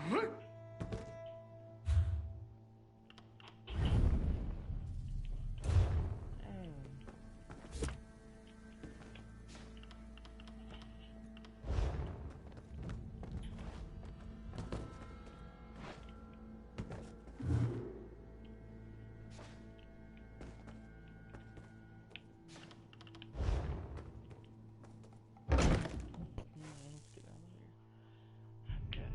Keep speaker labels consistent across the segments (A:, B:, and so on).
A: Let's get out of here. Okay.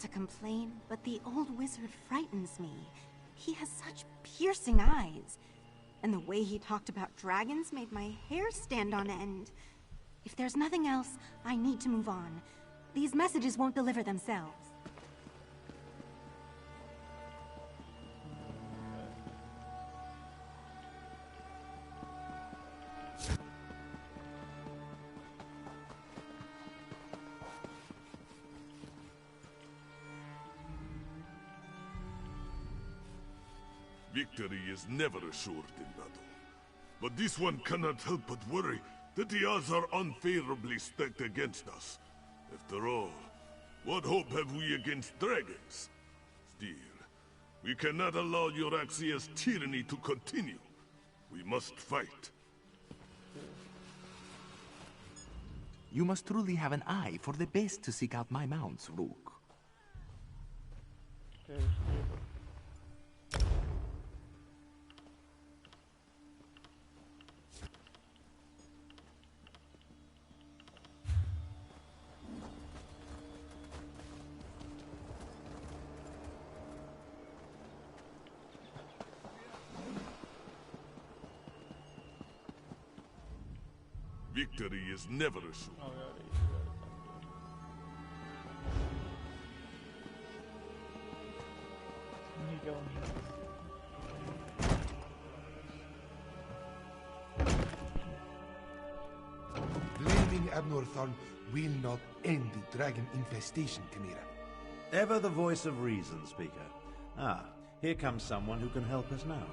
A: to complain, but the old wizard frightens me. He has such piercing eyes. And the way he talked about dragons made my hair stand on end. If there's nothing else, I need to move on. These messages won't deliver themselves.
B: Victory is never assured in battle. But this one cannot help but worry that the odds are unfavorably stacked against us. After all, what hope have we against dragons? Still, we cannot allow Euraxia's tyranny to continue. We must fight.
C: You must truly have an eye for the best to seek out my mounts, Rook.
B: Victory is never assured.
D: Blaming Abnorthorn will not end the dragon infestation, Chimera.
E: Ever the voice of reason, Speaker. Ah, here comes someone who can help us now.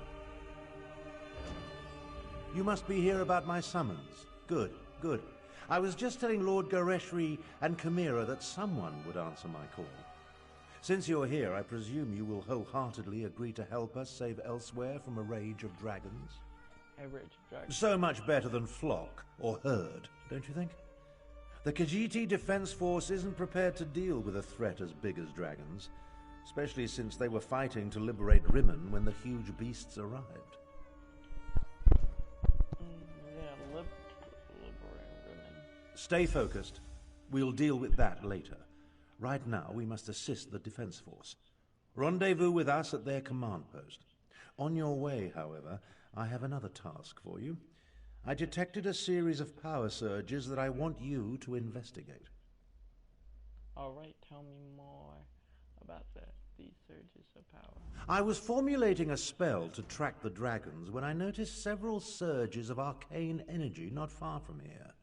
E: You must be here about my summons. Good, good. I was just telling Lord Gareshri and Chimera that someone would answer my call. Since you're here, I presume you will wholeheartedly agree to help us save Elsewhere from a rage of dragons?
F: A rage of dragons.
E: So much better than flock or herd, don't you think? The Khajiit Defense Force isn't prepared to deal with a threat as big as dragons, especially since they were fighting to liberate Rimmon when the huge beasts arrived. Stay focused. We'll deal with that later. Right now, we must assist the Defense Force. Rendezvous with us at their command post. On your way, however, I have another task for you. I detected a series of power surges that I want you to investigate.
F: Alright, tell me more about these surges of power.
E: I was formulating a spell to track the dragons when I noticed several surges of arcane energy not far from here.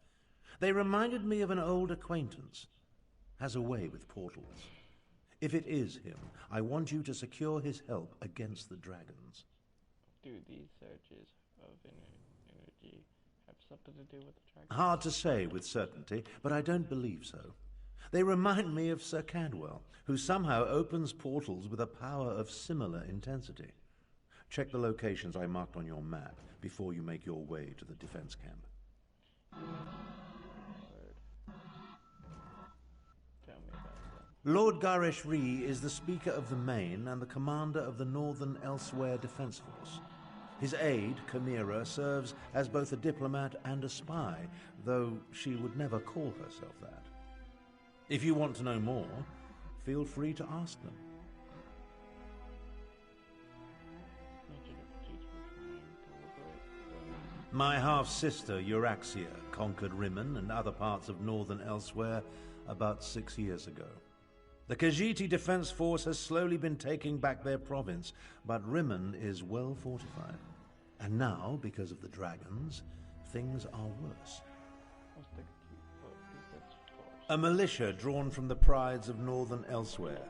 E: They reminded me of an old acquaintance. Has a way with portals. If it is him, I want you to secure his help against the dragons.
F: Do these surges of energy have something to do with the dragons?
E: Hard to say with certainty, but I don't believe so. They remind me of Sir Cadwell, who somehow opens portals with a power of similar intensity. Check the locations I marked on your map before you make your way to the defense camp. Lord Gareshri is the Speaker of the Main and the commander of the Northern Elsewhere Defense Force. His aide, Chimera, serves as both a diplomat and a spy, though she would never call herself that. If you want to know more, feel free to ask them. My half-sister, Euraxia, conquered Rimmon and other parts of Northern Elsewhere about 6 years ago. The Khajiit Defense Force has slowly been taking back their province, but Rimmon is well fortified. And now, because of the dragons, things are worse. A militia drawn from the prides of Northern Elsewhere.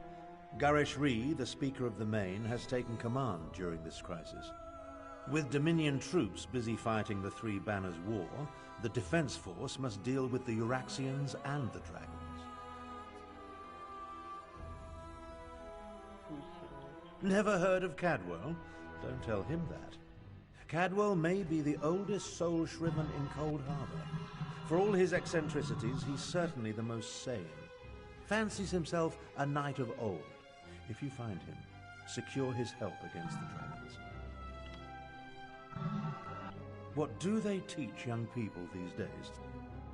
E: Gareshri, the Speaker of the Main, has taken command during this crisis. With Dominion troops busy fighting the Three Banners War, the Defense Force must deal with the Euraxians and the dragons. Never heard of Cadwell? Don't tell him that. Cadwell may be the oldest soul shriven in Cold Harbor. For all his eccentricities, he's certainly the most sane. Fancies himself a knight of old. If you find him, secure his help against the dragons. What do they teach young people these days?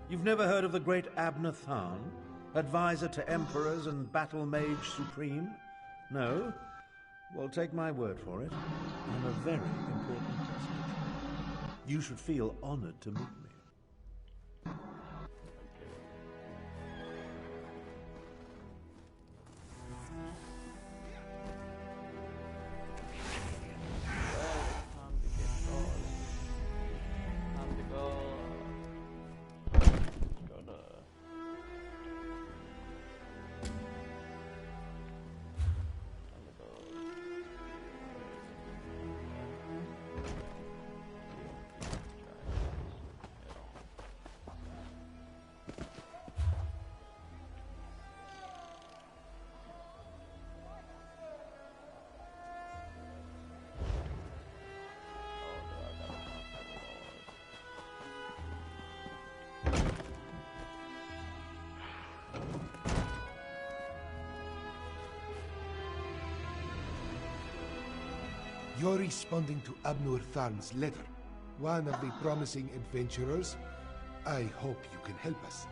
E: You've never heard of the great Abner Tharn? Advisor to emperors and battle mage supreme? No? Well, take my word for it. I'm a very important personage. You should feel honored to meet me.
D: You're responding to Abnur Tharn's letter, one of the promising adventurers. I hope you can help us.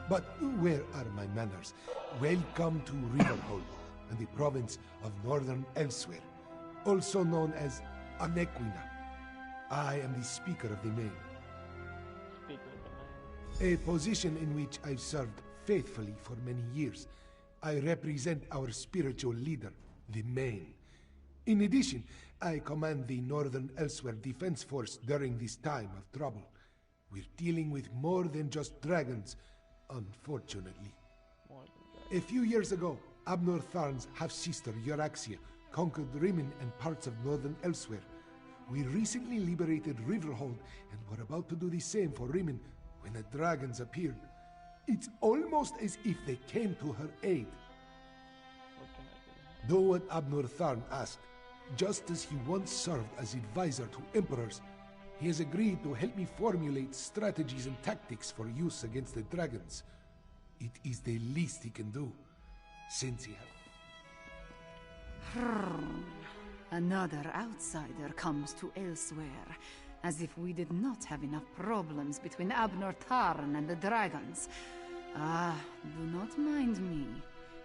D: But where are my manners? Welcome to Riverhold, and the province of Northern Elsewhere, also known as Anequina. I am the Speaker of the Main. A position in which I've served faithfully for many years. I represent our spiritual leader, the Main. In addition, I command the Northern Elsewhere Defense Force during this time of trouble. We're dealing with more than just dragons, unfortunately. A few years ago, Abnur Tharn's half-sister, Euraxia, conquered Rimmon and parts of Northern Elsewhere. We recently liberated Riverhold, and were about to do the same for Rimmon when the dragons appeared. It's almost as if they came to her aid. Do what Abnur Tharn asked. Just as he once served as advisor to emperors, he has agreed to help me formulate strategies and tactics for use against the dragons. It is the least he can do, since he has...
G: Another outsider comes to Elsewhere, as if we did not have enough problems between Abnur Tharn and the dragons. Ah, do not mind me.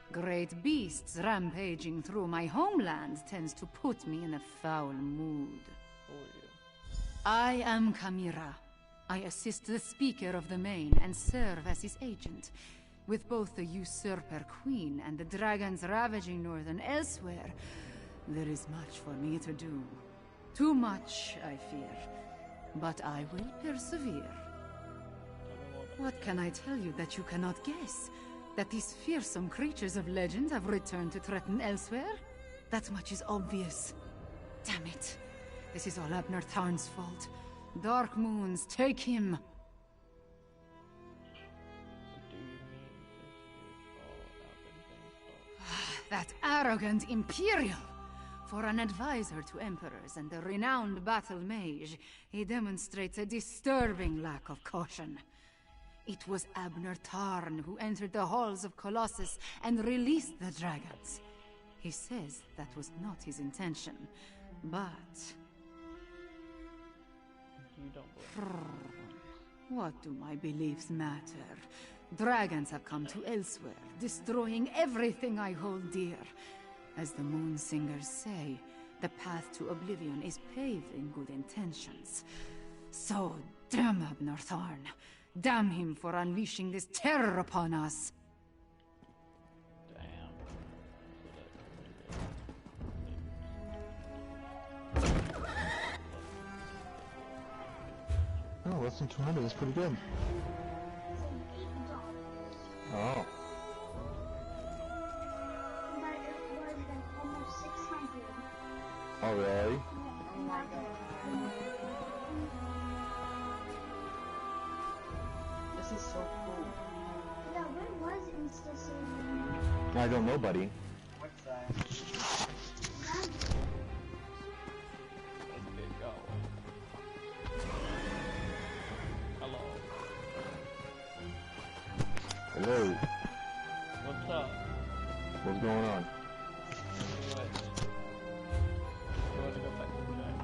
G: Great beasts rampaging through my homeland tends to put me in a foul mood. I am Kamira. I assist the Speaker of the Main and serve as his agent. With both the usurper queen and the dragons ravaging Northern Elsewhere, there is much for me to do. Too much, I fear. But I will persevere. What can I tell you that you cannot guess? That these fearsome creatures of legend have returned to threaten Elsewhere? That much is obvious. Damn it. This is all Abnur Tharn's fault. Dark Moons, take him! That arrogant Imperial! For an advisor to emperors and a renowned battle mage, he demonstrates a disturbing lack of caution. It was Abnur Tharn who entered the halls of Colossus and released the dragons. He says that was not his intention, but...
F: You don't believe.
G: What do my beliefs matter? Dragons have come to Elsewhere, destroying everything I hold dear. As the Moon Singers say, the path to oblivion is paved in good intentions. So, damn Abnur Tharn. Damn him for unleashing this terror upon us.
H: Oh, less than 200 is pretty good. Oh.
I: But it was like almost 600.
H: Oh, really?
J: This is so cool.
I: Yeah, where was Insta-Saving?
H: I don't know, buddy.
J: What's that?
F: Let's get going. Hello.
H: Hello.
F: What's up?
H: What's going on?
F: What? You want to go back to the chat?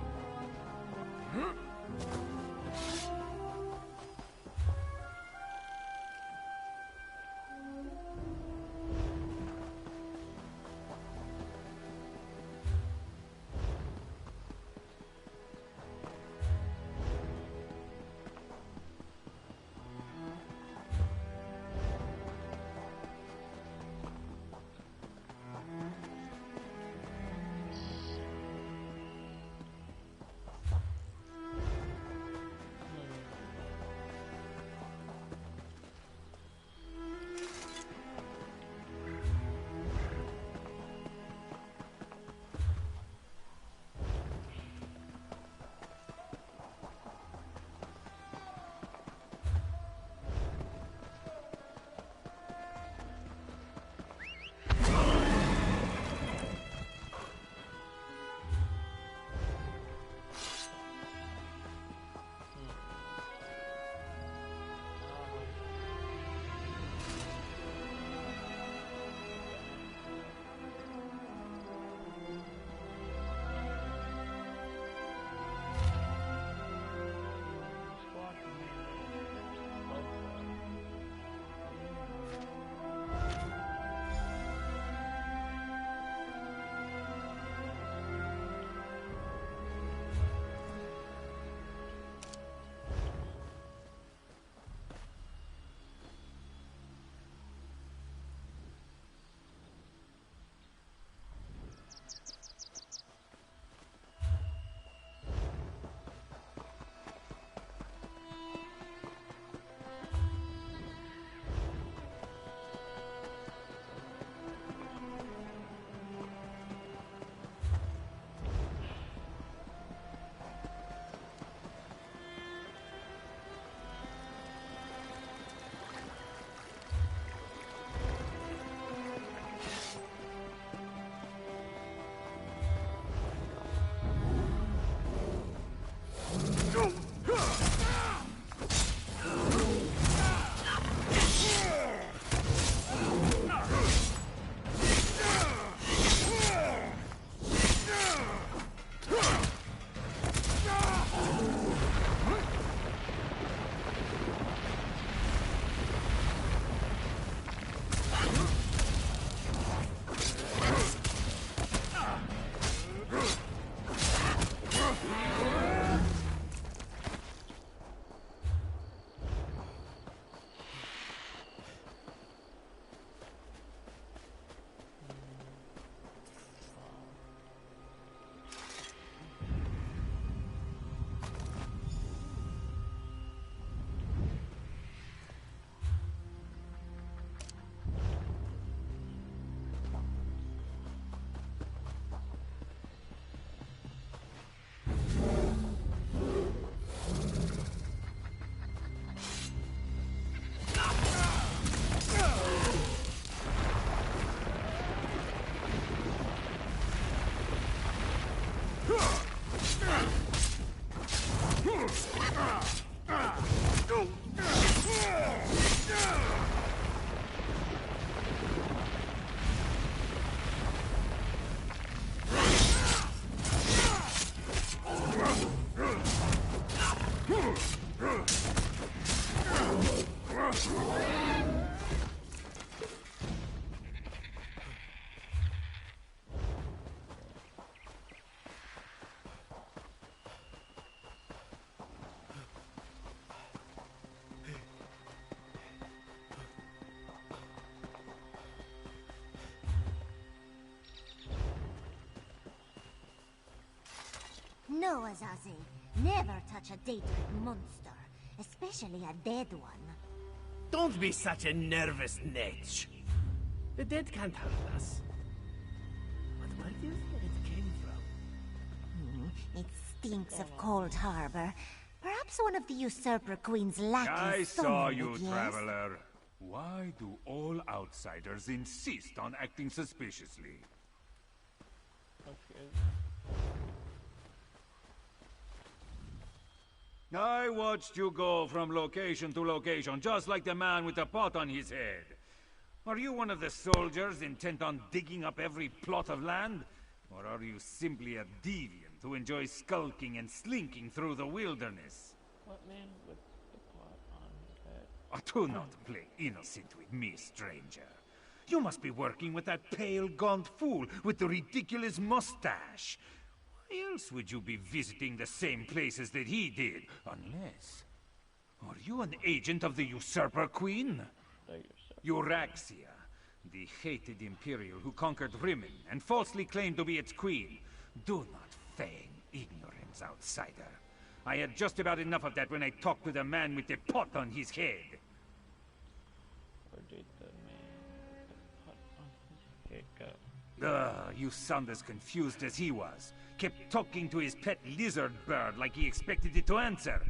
J: No, Azazi. Never touch a date-rid monster. Especially a dead one.
K: Don't be such a nervous netch. The dead can't hurt us. But where do you think it came from?
J: It stinks of Cold Harbor. Perhaps one of the Usurper Queen's lackeys.
L: I saw
J: stole
L: you,
J: it, yes?
L: traveler. Why do all outsiders insist on acting suspiciously?
F: Okay.
L: I watched you go from location to location, just like the man with the pot on his head. Are you one of the soldiers intent on digging up every plot of land? Or are you simply a deviant who enjoys skulking and slinking through the wilderness?
F: What man with the pot on his head?
L: Oh, do not play innocent with me, stranger. You must be working with that pale, gaunt fool with the ridiculous mustache. Why else would you be visiting the same places that he did? Unless... Are you an agent of the Usurper Queen?
F: The Usurper.
L: Euraxia, the hated Imperial who conquered Rimmon and falsely claimed to be its queen. Do not feign ignorance, outsider. I had just about enough of that when I talked to the man with the pot on his head.
F: Or did the man with the pot on his head go?
L: You sound as confused as he was. Kept talking to his pet lizard bird like he expected it to answer.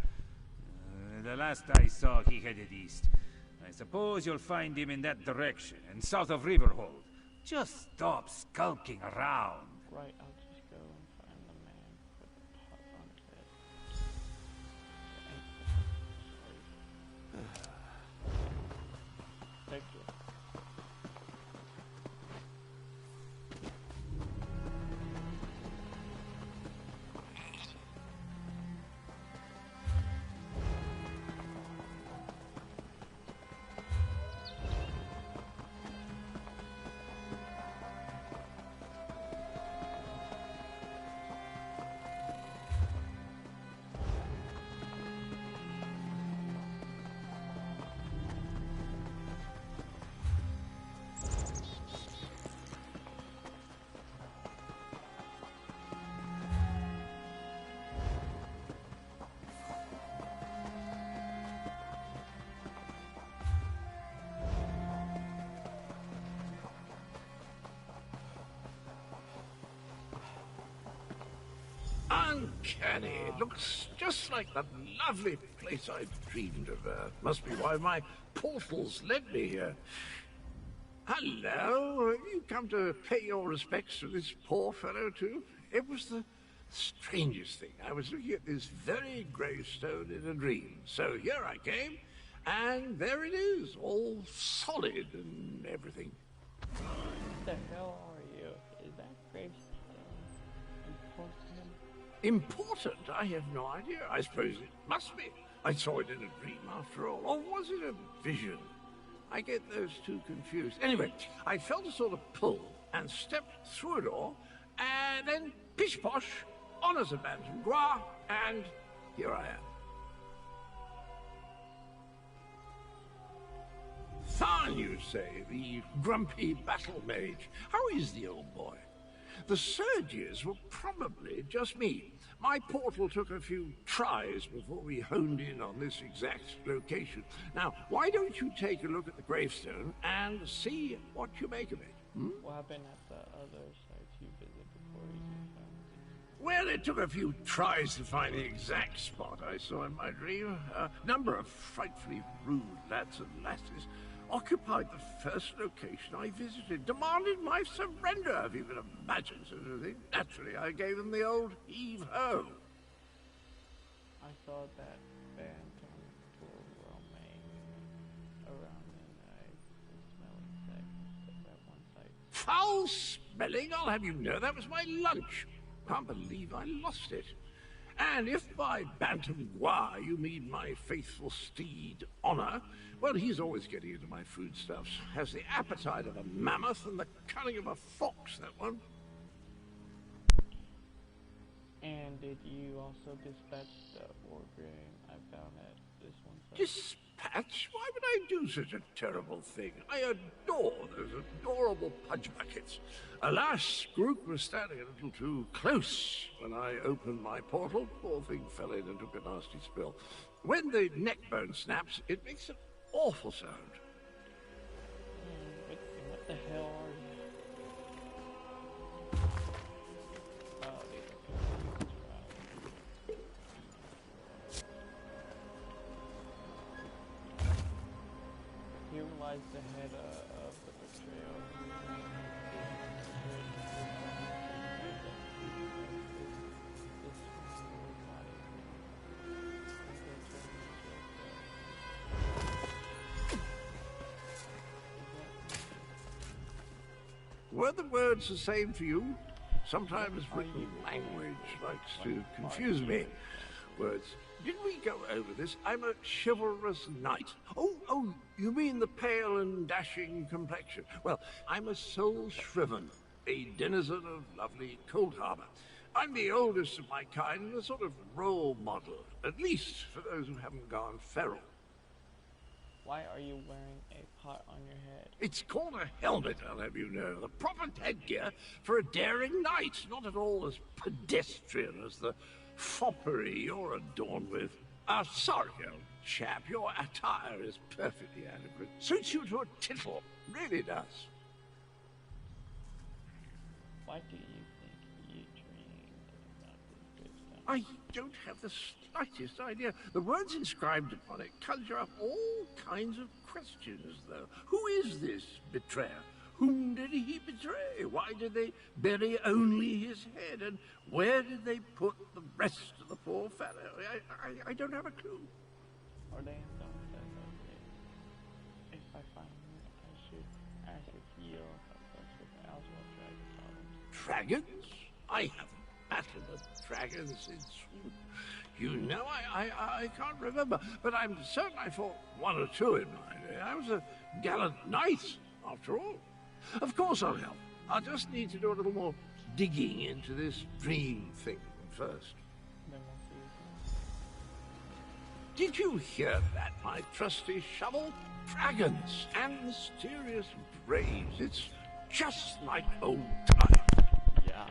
L: The last I saw, he headed east. I suppose you'll find him in that direction, and south of Riverhold. Just stop skulking around.
F: Right, I'll just go and find the man with the pot on his head. Thank you.
M: Uncanny. It looks just like that lovely place I dreamed of. Must be why my portals led me here. Hello. Have you come to pay your respects to this poor fellow, too? It was the strangest thing. I was looking at this very gravestone in a dream. So here I came, and there it is, all solid and everything.
F: What the hell are you? Is that gravestone important?
M: Important? I have no idea. I suppose it must be. I saw it in a dream after all. Or was it a vision? I get those two confused. Anyway, I felt a sort of pull and stepped through a door, and then pish-posh, honours a bantam gras, and here I am. Tharn, you say, the grumpy battle mage. How is the old boy? The surges were probably just me. My portal took a few tries before we honed in on this exact location. Now, why don't you take a look at the gravestone and see what you make of it?
F: What happened at the other sites you visited before you found it?
M: Well, it took a few tries to find the exact spot I saw in my dream. A number of frightfully rude lads and lasses occupied the first location I visited, demanded my surrender, if you can imagine such a thing. Naturally, I gave them the old heave-ho.
F: I saw that phantom tour roaming around and I was smelling sex at one site.
M: Foul smelling, I'll have you know, that was my lunch. Can't believe I lost it. And if by bantam gras you mean my faithful steed, Honor, well, he's always getting into my foodstuffs. Has the appetite of a mammoth and the cunning of a fox, that one.
F: And did you also dispatch the organ I found at this one site?
M: Dispatch? Why would I do such a terrible thing? I adore those adorable pudge buckets. Alas, Groot was standing a little too close when I opened my portal. Poor thing fell in and took a nasty spill. When the neck bone snaps, it makes an awful sound.
F: What the hell are you? Here lies the head of the betrayal.
M: Were the words the same for you? Sometimes written language likes to confuse me. Words. Did we go over this? I'm a chivalrous knight. Oh, you mean the pale and dashing complexion? Well, I'm a soul shriven, a denizen of lovely Cold Harbor. I'm the oldest of my kind and a sort of role model, at least for those who haven't gone feral.
F: Why are you wearing a pot on your head?
M: It's called a helmet, I'll have you know. The proper headgear for a daring knight, not at all as pedestrian as the foppery you're adorned with. Sorry, old chap, your attire is perfectly adequate. Suits you to a tittle, really does.
F: Why do you think you dreamed about this good stuff?
M: I don't have the slightest idea. The words inscribed upon it conjure up all kinds of questions, though. Who is this betrayer? Whom did he betray? Why did they bury only his head? And where did they put the rest of the poor fellow? I don't have a clue.
F: Or they don't say that. If I find him, I should ask if he'll help us with the Elywa dragon problems.
M: Dragons? I haven't battled a dragon since... You know, I can't remember, but I'm certain I fought one or two in my day. I was a gallant knight, after all. Of course I'll help. I'll just need to do a little more digging into this dream thing first.
F: Then we'll see.
M: Did you hear that, my trusty shovel? Dragons and mysterious braves. It's just like old times.
F: Yeah.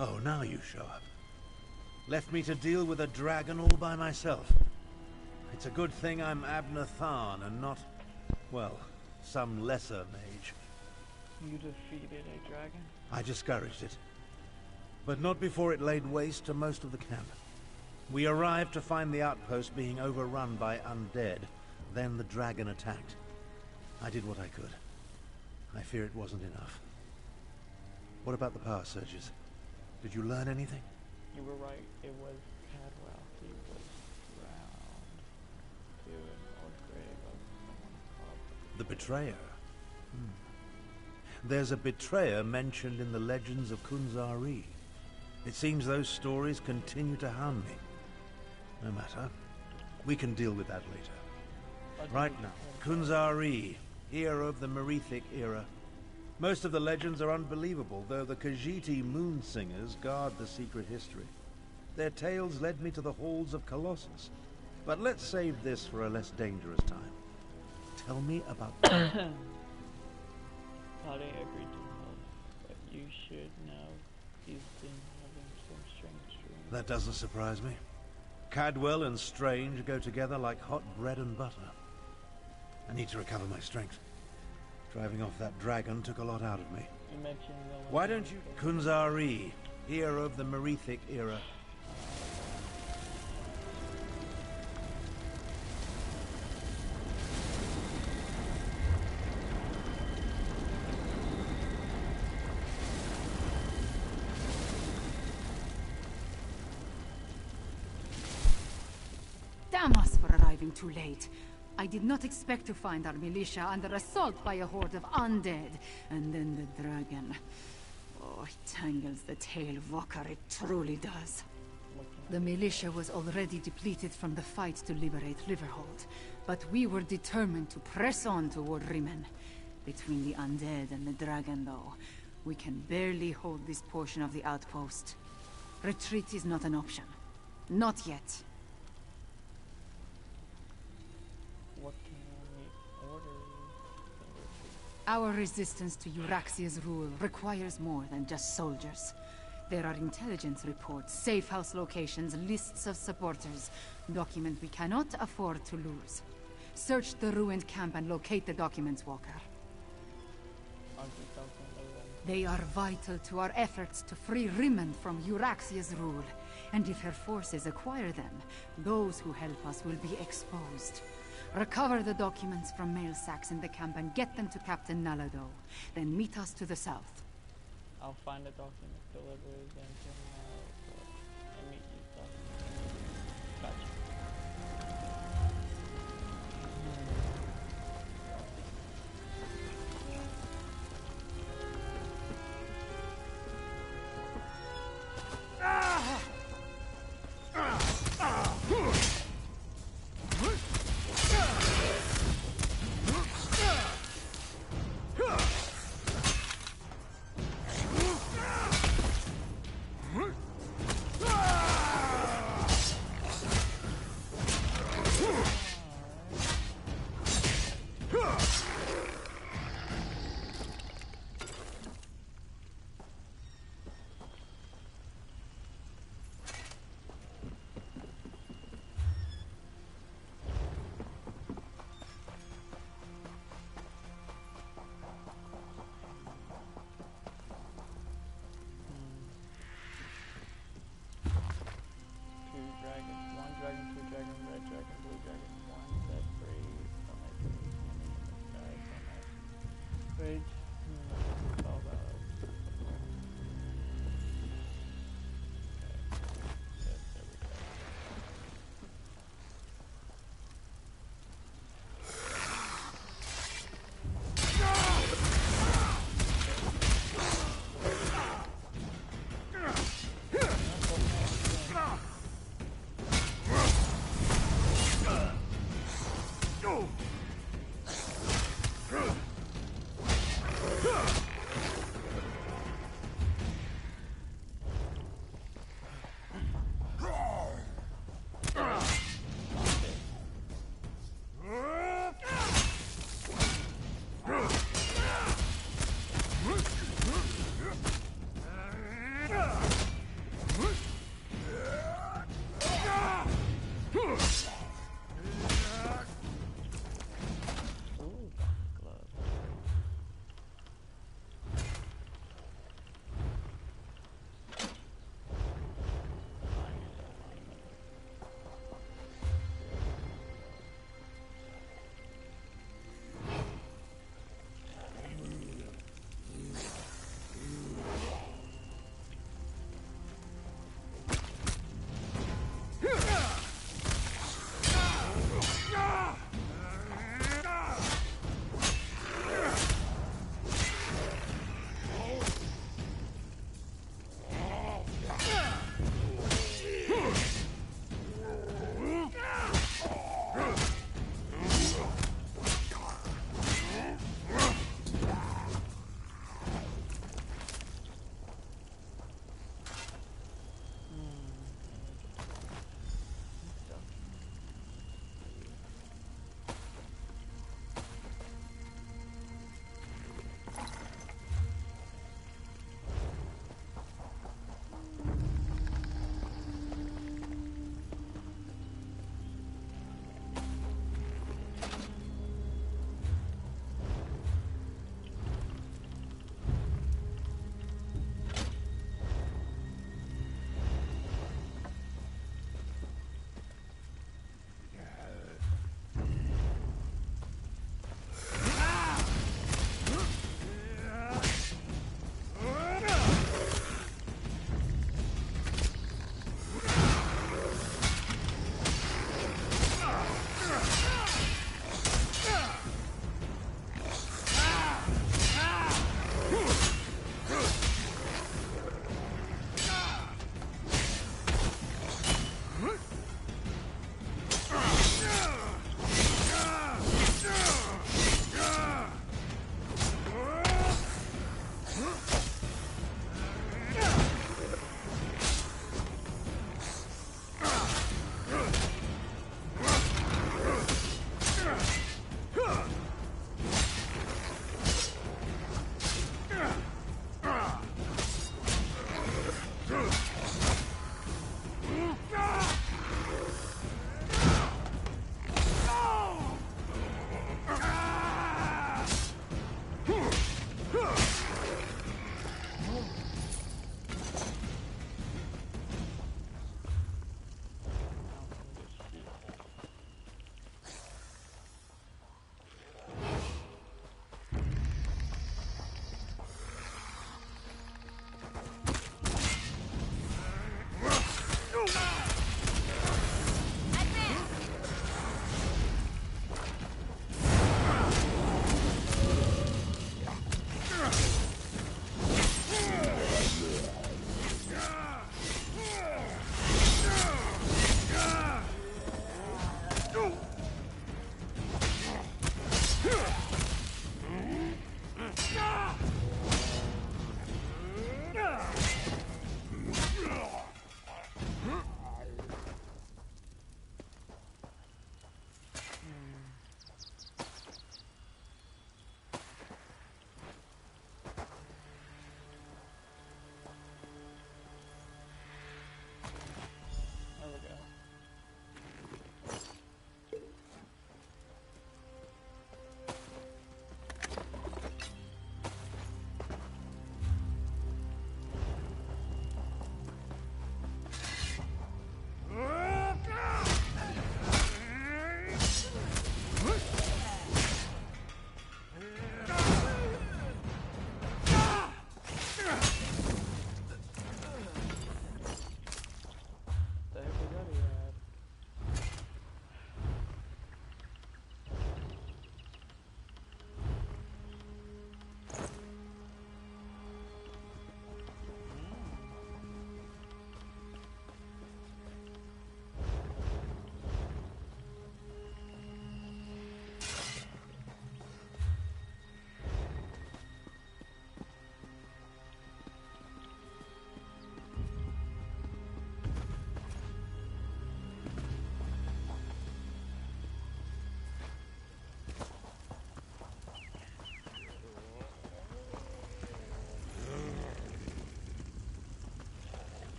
E: Oh, now you show up. Left me to deal with a dragon all by myself. It's a good thing I'm Abner Tharn and not, well, some lesser mage.
F: You defeated a dragon?
E: I discouraged it. But not before it laid waste to most of the camp. We arrived to find the outpost being overrun by undead. Then the dragon attacked. I did what I could. I fear it wasn't enough. What about the power surges? Did you learn anything?
F: You were right. It was Cadwell. He was drowned to an old grave of someone's pub.
E: The betrayer? There's a betrayer mentioned in the legends of Kunzari. It seems those stories continue to hound me. No matter. We can deal with that later. Right now, Kunzari, hero of the Merethic era. Most of the legends are unbelievable, though the Khajiiti moon singers guard the secret history. Their tales led me to the halls of Colossus. But let's save this for a less dangerous time. Tell me about...
F: Tali agreed to help, but you should know he's been having some strange dreams.
E: That doesn't surprise me. Cadwell and Strange go together like hot bread and butter. I need to recover my strength. Driving off that dragon took a lot out of me.
F: You mentioned
E: Why don't you... Kunzari, hero of the Merethic era.
G: Damn us for arriving too late. I did not expect to find our militia under assault by a horde of undead. And then the dragon. Oh, it tangles the tail, Walker, it truly does. The militia was already depleted from the fight to liberate Riverhold, but we were determined to press on toward Rimen. Between the undead and the dragon, though, we can barely hold this portion of the outpost. Retreat is not an option. Not yet.
F: What can we order?
G: Our resistance to Euraxia's rule requires more than just soldiers. There are intelligence reports, safe house locations, lists of supporters. Documents we cannot afford to lose. Search the ruined camp and locate the documents, Walker. They are vital to our efforts to free Rimen from Euraxia's rule. And if her forces acquire them, those who help us will be exposed. Recover the documents from mail sacks in the camp and get them to Captain Nalado. Then meet us to the south.
F: I'll find the documents, deliver them to him, and meet you. Gotcha.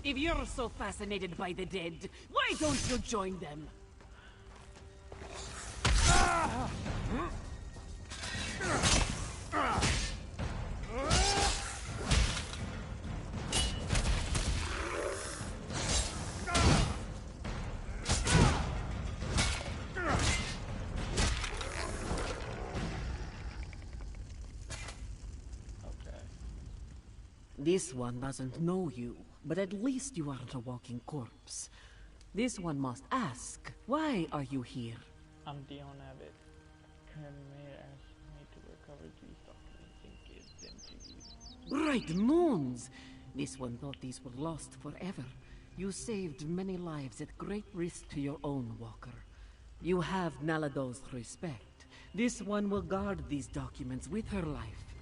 N: If you're so fascinated by the dead, why don't you join them? This one doesn't know you, but at least you aren't a walking corpse. This one must ask, why are you here?
F: I'm william-abbott. Kermit asked me to recover these documents and give them to you.
N: Right, moons! This one thought these were lost forever. You saved many lives at great risk to your own walker. You have Nalado's respect. This one will guard these documents with her life.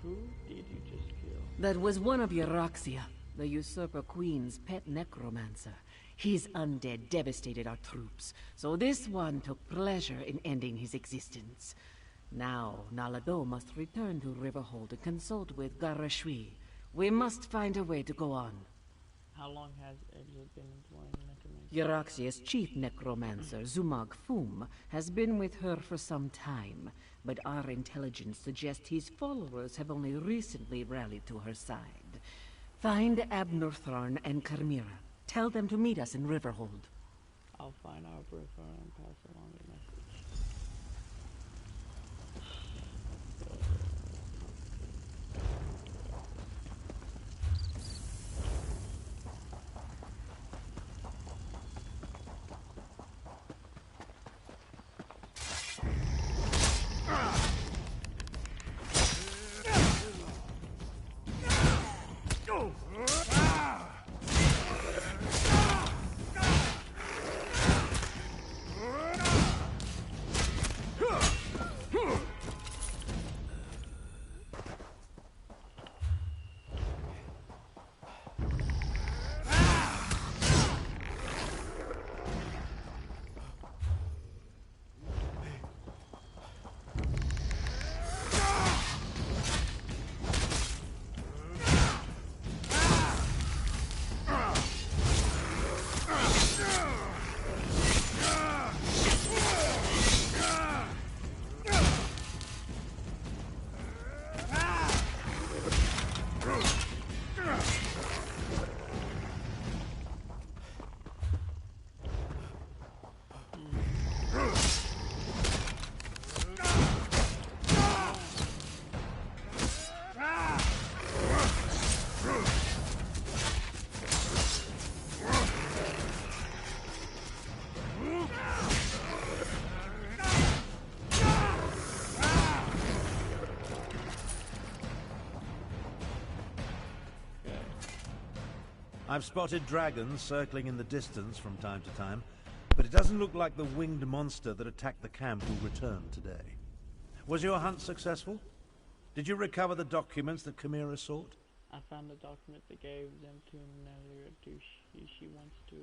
F: Who did you just kill?
N: That was one of Euraxia, the usurper queen's pet necromancer. His undead devastated our troops, so this one took pleasure in ending his existence. Now, Nalado must return to Riverhold to consult with Garashwi. We must find a way to go on.
F: How long has Exit been employing necromancy?
N: Euraxia's chief necromancer, Zumag Fum, has been with her for some time, but our intelligence suggests his followers have only recently rallied to her side. Find Abnortharn and Carmira. Tell them to meet us in Riverhold.
F: I'll find our brother and pass along the message.
E: I've spotted dragons circling in the distance from time to time, but it doesn't look like the winged monster that attacked the camp will return today. Was your hunt successful? Did you recover the documents that Chimera sought?
F: I found the document that gave them to Nelia. She wants to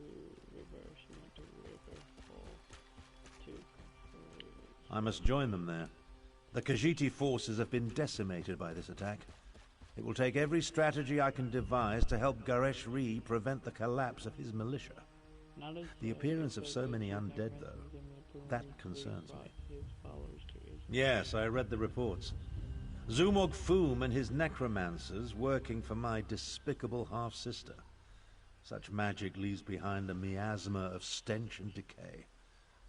F: reverse. She went to Riverhold to complete.
E: I must join them there. The Khajiit forces have been decimated by this attack. It will take every strategy I can devise to help Gareshri prevent the collapse of his militia. The appearance of so many undead, though, that concerns me. Yes, I read the reports. Zumog Foom and his necromancers working for my despicable half-sister. Such magic leaves behind a miasma of stench and decay.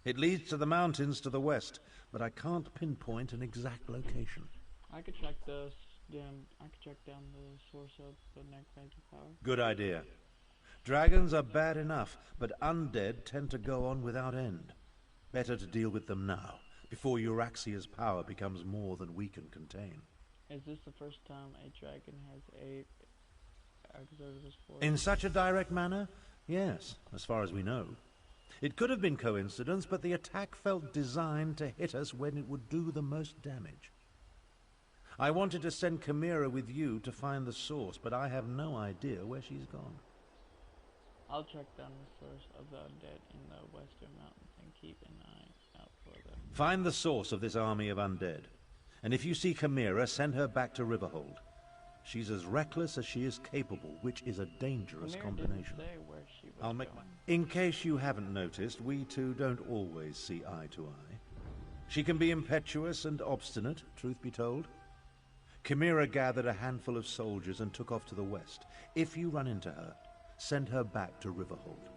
E: It leads to the mountains to the west, but I can't pinpoint an exact location.
F: I could track down the source of the necromancy power.
E: Good idea. Dragons are bad enough, but undead tend to go on without end. Better to deal with them now, before Euraxia's power becomes more than we can contain.
F: Is this the first time a dragon has exerted his force?
E: In such a direct manner? Yes, as far as we know. It could have been coincidence, but the attack felt designed to hit us when it would do the most damage. I wanted to send Chimera with you to find the source, but I have no idea where she's gone.
F: I'll track down the source of the undead in the western mountains and keep an eye out for them.
E: Find the source of this army of undead. And if you see Chimera, send her back to Riverhold. She's as reckless as she is capable, which is a dangerous combination. In case you haven't noticed, we two don't always see eye to eye. She can be impetuous and obstinate, truth be told. Chimera gathered a handful of soldiers and took off to the west. If you run into her, send her back to Riverhold.